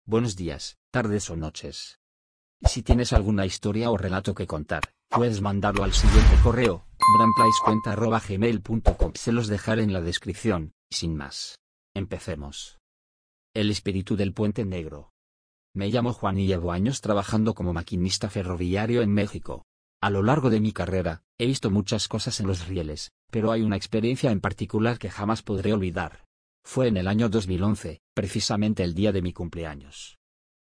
buenos días, tardes o noches. Si tienes alguna historia o relato que contar, puedes mandarlo al siguiente correo, brandplacecuenta@gmail.com. Se los dejaré en la descripción. Sin más, empecemos. El espíritu del Puente Negro. Me llamo Juan y llevo años trabajando como maquinista ferroviario en México. A lo largo de mi carrera, he visto muchas cosas en los rieles, pero hay una experiencia en particular que jamás podré olvidar. Fue en el año 2011, precisamente el día de mi cumpleaños.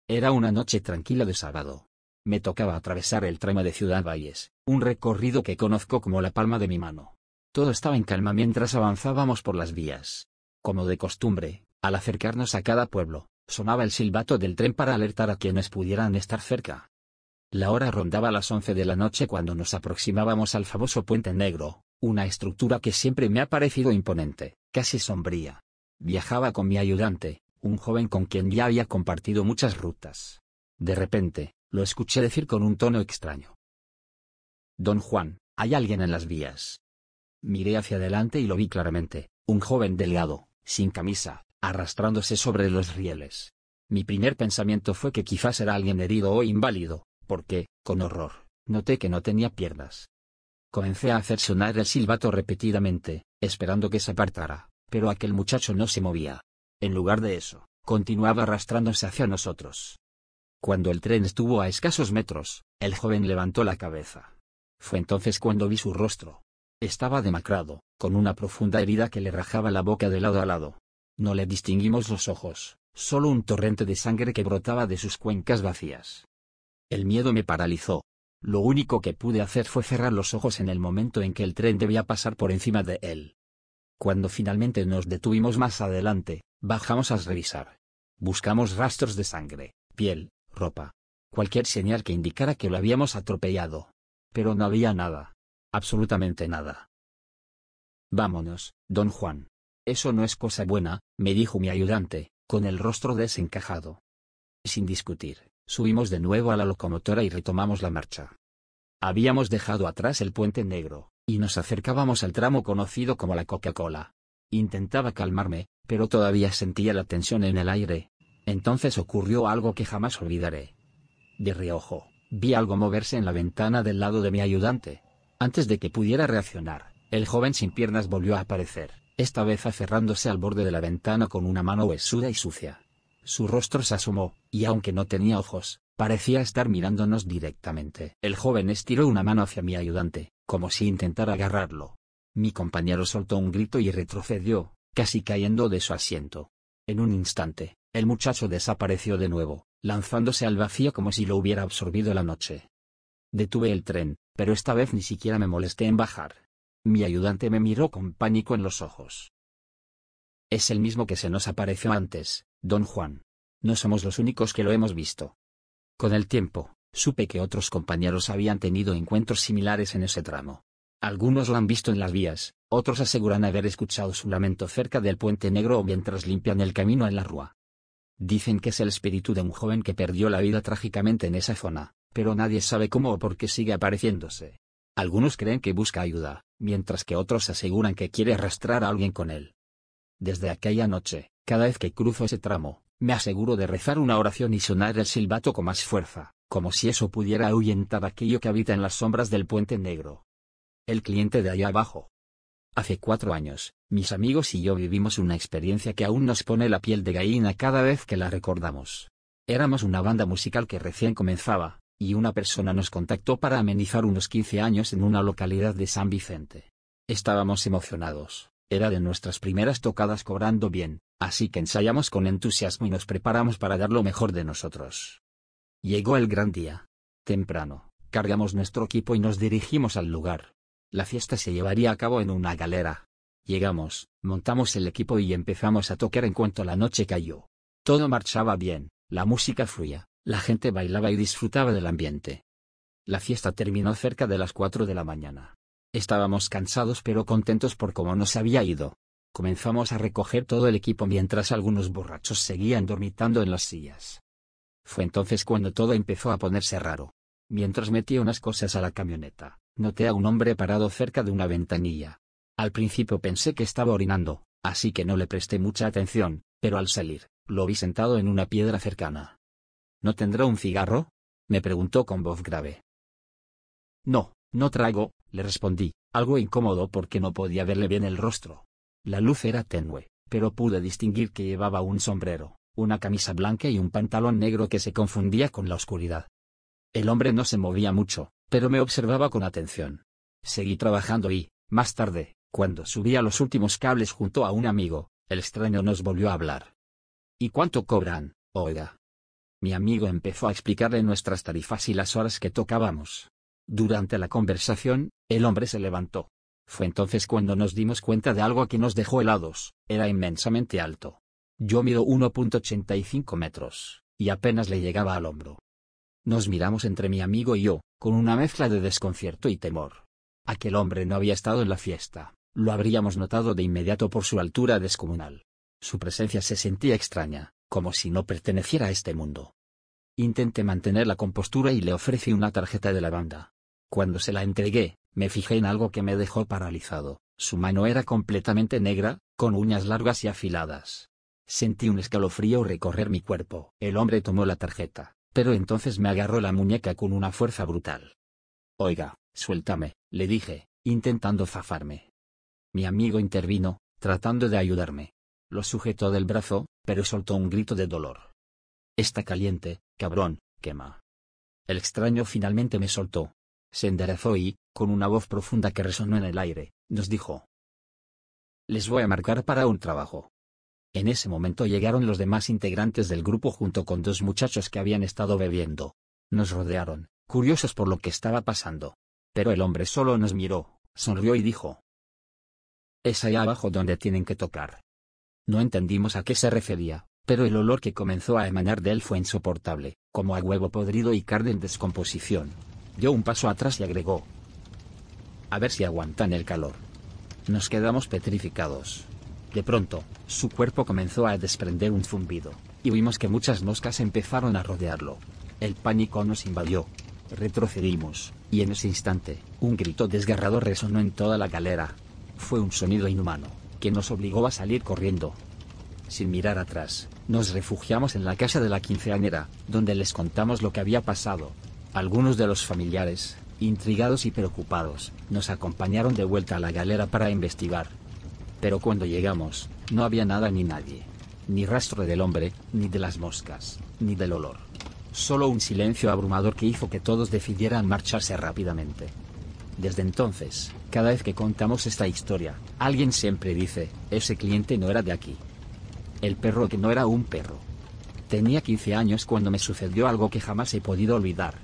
Era una noche tranquila de sábado. Me tocaba atravesar el tramo de Ciudad Valles, un recorrido que conozco como la palma de mi mano. Todo estaba en calma mientras avanzábamos por las vías. Como de costumbre, al acercarnos a cada pueblo, sonaba el silbato del tren para alertar a quienes pudieran estar cerca. La hora rondaba las 11 de la noche cuando nos aproximábamos al famoso Puente Negro, una estructura que siempre me ha parecido imponente, casi sombría. Viajaba con mi ayudante, un joven con quien ya había compartido muchas rutas. De repente, lo escuché decir con un tono extraño: «Don Juan, ¿hay alguien en las vías?». Miré hacia adelante y lo vi claramente, un joven delgado, sin camisa, arrastrándose sobre los rieles. Mi primer pensamiento fue que quizás era alguien herido o inválido, porque, con horror, noté que no tenía piernas. Comencé a hacer sonar el silbato repetidamente, esperando que se apartara, pero aquel muchacho no se movía. En lugar de eso, continuaba arrastrándose hacia nosotros. Cuando el tren estuvo a escasos metros, el joven levantó la cabeza. Fue entonces cuando vi su rostro. Estaba demacrado, con una profunda herida que le rajaba la boca de lado a lado. No le distinguimos los ojos, solo un torrente de sangre que brotaba de sus cuencas vacías. El miedo me paralizó. Lo único que pude hacer fue cerrar los ojos en el momento en que el tren debía pasar por encima de él. Cuando finalmente nos detuvimos más adelante, bajamos a revisar. Buscamos rastros de sangre, piel, ropa, cualquier señal que indicara que lo habíamos atropellado. Pero no había nada. Absolutamente nada. «Vámonos, don Juan. Eso no es cosa buena», me dijo mi ayudante, con el rostro desencajado. Sin discutir, subimos de nuevo a la locomotora y retomamos la marcha. Habíamos dejado atrás el Puente Negro, y nos acercábamos al tramo conocido como la Coca-Cola. Intentaba calmarme, pero todavía sentía la tensión en el aire. Entonces ocurrió algo que jamás olvidaré. De reojo, vi algo moverse en la ventana del lado de mi ayudante. Antes de que pudiera reaccionar, el joven sin piernas volvió a aparecer, esta vez aferrándose al borde de la ventana con una mano huesuda y sucia. Su rostro se asomó, y aunque no tenía ojos, parecía estar mirándonos directamente. El joven estiró una mano hacia mi ayudante, como si intentara agarrarlo. Mi compañero soltó un grito y retrocedió, casi cayendo de su asiento. En un instante, el muchacho desapareció de nuevo, lanzándose al vacío como si lo hubiera absorbido la noche. Detuve el tren, pero esta vez ni siquiera me molesté en bajar. Mi ayudante me miró con pánico en los ojos. «Es el mismo que se nos apareció antes, don Juan. No somos los únicos que lo hemos visto». Con el tiempo, supe que otros compañeros habían tenido encuentros similares en ese tramo. Algunos lo han visto en las vías, otros aseguran haber escuchado su lamento cerca del Puente Negro o mientras limpian el camino en la rúa. Dicen que es el espíritu de un joven que perdió la vida trágicamente en esa zona, pero nadie sabe cómo o por qué sigue apareciéndose. Algunos creen que busca ayuda, mientras que otros aseguran que quiere arrastrar a alguien con él. Desde aquella noche, cada vez que cruzo ese tramo, me aseguro de rezar una oración y sonar el silbato con más fuerza, como si eso pudiera ahuyentar aquello que habita en las sombras del Puente Negro. El cliente de allá abajo. Hace 4 años, mis amigos y yo vivimos una experiencia que aún nos pone la piel de gallina cada vez que la recordamos. Éramos una banda musical que recién comenzaba, y una persona nos contactó para amenizar unos 15 años en una localidad de San Vicente. Estábamos emocionados, era de nuestras primeras tocadas cobrando bien, así que ensayamos con entusiasmo y nos preparamos para dar lo mejor de nosotros. Llegó el gran día. Temprano, cargamos nuestro equipo y nos dirigimos al lugar. La fiesta se llevaría a cabo en una galera. Llegamos, montamos el equipo y empezamos a tocar en cuanto la noche cayó. Todo marchaba bien, la música fluía, la gente bailaba y disfrutaba del ambiente. La fiesta terminó cerca de las 4 de la mañana. Estábamos cansados pero contentos por cómo nos había ido. Comenzamos a recoger todo el equipo mientras algunos borrachos seguían dormitando en las sillas. Fue entonces cuando todo empezó a ponerse raro. Mientras metía unas cosas a la camioneta, noté a un hombre parado cerca de una ventanilla. Al principio pensé que estaba orinando, así que no le presté mucha atención, pero al salir, Lo vi sentado en una piedra cercana. ¿No tendrá un cigarro?, me preguntó con voz grave. No, no traigo, le respondí, algo incómodo porque no podía verle bien el rostro. La luz era tenue, pero pude distinguir que llevaba un sombrero, una camisa blanca y un pantalón negro que se confundía con la oscuridad. El hombre no se movía mucho, pero me observaba con atención. Seguí trabajando y, más tarde, cuando subía los últimos cables junto a un amigo, el extraño nos volvió a hablar. ¿Y cuánto cobran, oiga? Mi amigo empezó a explicarle nuestras tarifas y las horas que tocábamos. Durante la conversación, el hombre se levantó. Fue entonces cuando nos dimos cuenta de algo que nos dejó helados: era inmensamente alto. Yo mido 1,85 metros, y apenas le llegaba al hombro. Nos miramos entre mi amigo y yo, con una mezcla de desconcierto y temor. Aquel hombre no había estado en la fiesta, lo habríamos notado de inmediato por su altura descomunal. Su presencia se sentía extraña, como si no perteneciera a este mundo. Intenté mantener la compostura y le ofrecí una tarjeta de la banda. Cuando se la entregué, me fijé en algo que me dejó paralizado: su mano era completamente negra, con uñas largas y afiladas. Sentí un escalofrío recorrer mi cuerpo. El hombre tomó la tarjeta, pero entonces me agarró la muñeca con una fuerza brutal. Oiga, suéltame, le dije, intentando zafarme. Mi amigo intervino, tratando de ayudarme. Lo sujetó del brazo, pero soltó un grito de dolor. Está caliente, cabrón, quema. El extraño finalmente me soltó. Se enderezó y, con una voz profunda que resonó en el aire, nos dijo: les voy a marcar para un trabajo. En ese momento llegaron los demás integrantes del grupo junto con dos muchachos que habían estado bebiendo. Nos rodearon, curiosos por lo que estaba pasando. Pero el hombre solo nos miró, sonrió y dijo: es allá abajo donde tienen que tocar. No entendimos a qué se refería, pero el olor que comenzó a emanar de él fue insoportable, como a huevo podrido y carne en descomposición. Dio un paso atrás y agregó: a ver si aguantan el calor. Nos quedamos petrificados. De pronto, su cuerpo comenzó a desprender un zumbido, y vimos que muchas moscas empezaron a rodearlo. El pánico nos invadió. Retrocedimos, y en ese instante, un grito desgarrador resonó en toda la galera. Fue un sonido inhumano, que nos obligó a salir corriendo. Sin mirar atrás, nos refugiamos en la casa de la quinceañera, donde les contamos lo que había pasado. Algunos de los familiares, intrigados y preocupados, nos acompañaron de vuelta a la galera para investigar. Pero cuando llegamos, no había nada ni nadie. Ni rastro del hombre, ni de las moscas, ni del olor. Solo un silencio abrumador que hizo que todos decidieran marcharse rápidamente. Desde entonces, cada vez que contamos esta historia, alguien siempre dice: ese cliente no era de aquí. El perro que no era un perro. Tenía 15 años cuando me sucedió algo que jamás he podido olvidar.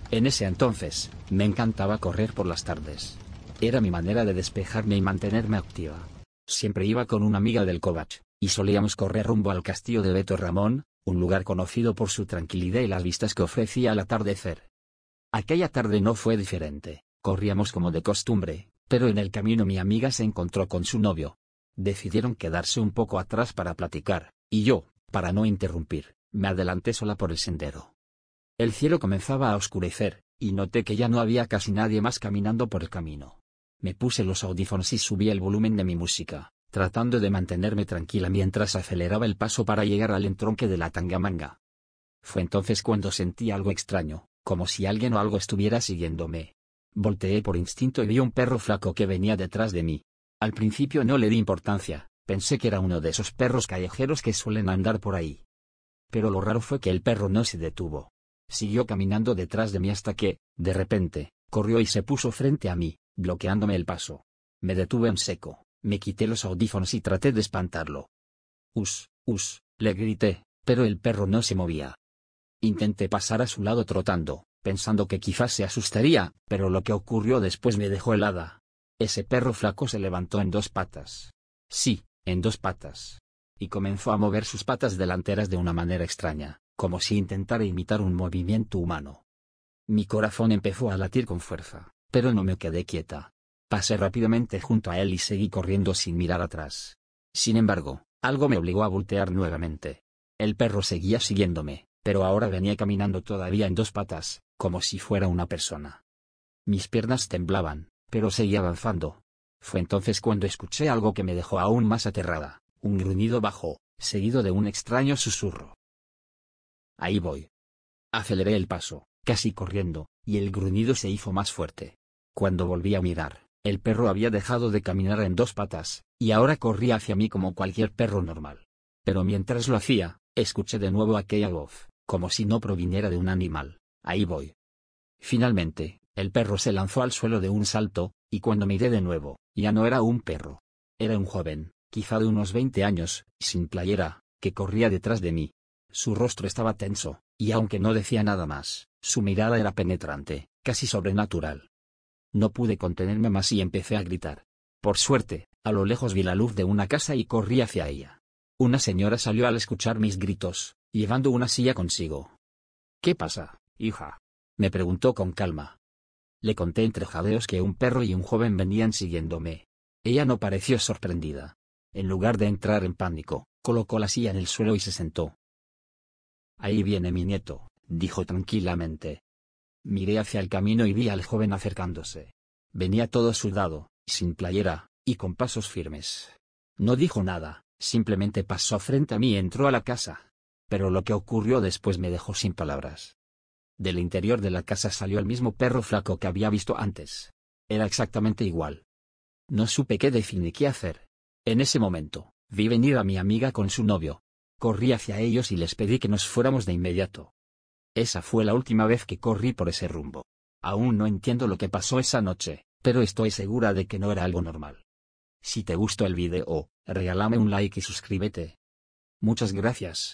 En ese entonces, me encantaba correr por las tardes. Era mi manera de despejarme y mantenerme activa. Siempre iba con una amiga del Covach, y solíamos correr rumbo al castillo de Beto Ramón, un lugar conocido por su tranquilidad y las vistas que ofrecía al atardecer. Aquella tarde no fue diferente. Corríamos como de costumbre, pero en el camino mi amiga se encontró con su novio. Decidieron quedarse un poco atrás para platicar, y yo, para no interrumpir, me adelanté sola por el sendero. El cielo comenzaba a oscurecer, y noté que ya no había casi nadie más caminando por el camino. Me puse los audífonos y subí el volumen de mi música, tratando de mantenerme tranquila mientras aceleraba el paso para llegar al entronque de la Tangamanga. Fue entonces cuando sentí algo extraño, como si alguien o algo estuviera siguiéndome. Volteé por instinto y vi un perro flaco que venía detrás de mí. Al principio no le di importancia, pensé que era uno de esos perros callejeros que suelen andar por ahí. Pero lo raro fue que el perro no se detuvo. Siguió caminando detrás de mí hasta que, de repente, corrió y se puso frente a mí, bloqueándome el paso. Me detuve en seco, me quité los audífonos y traté de espantarlo. Le grité, pero el perro no se movía. Intenté pasar a su lado trotando, pensando que quizás se asustaría, pero lo que ocurrió después me dejó helada. Ese perro flaco se levantó en dos patas. Sí, en dos patas. Y comenzó a mover sus patas delanteras de una manera extraña, como si intentara imitar un movimiento humano. Mi corazón empezó a latir con fuerza, pero no me quedé quieta. Pasé rápidamente junto a él y seguí corriendo sin mirar atrás. Sin embargo, algo me obligó a voltear nuevamente. El perro seguía siguiéndome, pero ahora venía caminando todavía en dos patas, como si fuera una persona. Mis piernas temblaban, pero seguía avanzando. Fue entonces cuando escuché algo que me dejó aún más aterrada, un gruñido bajo, seguido de un extraño susurro. Ahí voy. Aceleré el paso, casi corriendo, y el gruñido se hizo más fuerte. Cuando volví a mirar, el perro había dejado de caminar en dos patas, y ahora corría hacia mí como cualquier perro normal. Pero mientras lo hacía, escuché de nuevo aquella voz, como si no proviniera de un animal. Ahí voy. Finalmente, el perro se lanzó al suelo de un salto, y cuando miré de nuevo, ya no era un perro. Era un joven, quizá de unos 20 años, sin playera, que corría detrás de mí. Su rostro estaba tenso, y aunque no decía nada más, su mirada era penetrante, casi sobrenatural. No pude contenerme más y empecé a gritar. Por suerte, a lo lejos vi la luz de una casa y corrí hacia ella. Una señora salió al escuchar mis gritos, llevando una silla consigo. «¿Qué pasa, hija?», me preguntó con calma. Le conté entre jadeos que un perro y un joven venían siguiéndome. Ella no pareció sorprendida. En lugar de entrar en pánico, colocó la silla en el suelo y se sentó. «Ahí viene mi nieto», dijo tranquilamente. Miré hacia el camino y vi al joven acercándose. Venía todo sudado, sin playera, y con pasos firmes. No dijo nada, simplemente pasó frente a mí y entró a la casa. Pero lo que ocurrió después me dejó sin palabras. Del interior de la casa salió el mismo perro flaco que había visto antes. Era exactamente igual. No supe qué decir ni qué hacer. En ese momento, vi venir a mi amiga con su novio. Corrí hacia ellos y les pedí que nos fuéramos de inmediato. Esa fue la última vez que corrí por ese rumbo. Aún no entiendo lo que pasó esa noche, pero estoy segura de que no era algo normal. Si te gustó el video, regálame un like y suscríbete. Muchas gracias.